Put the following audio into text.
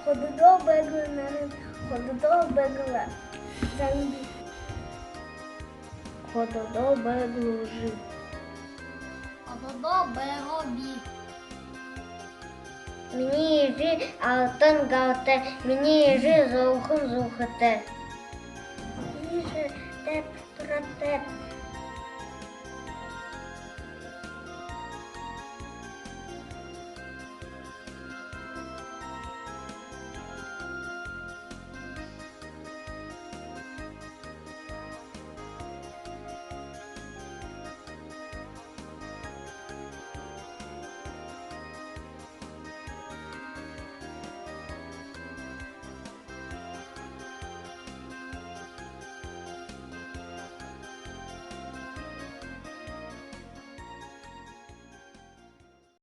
Ходу до бегли на риб, ходу до бегла замбі. Ходу до беглу жив. Ходу до бегові. Мені їжі алтын галте, мені їжі золхын зулхыты. Їжі теп, тура теп,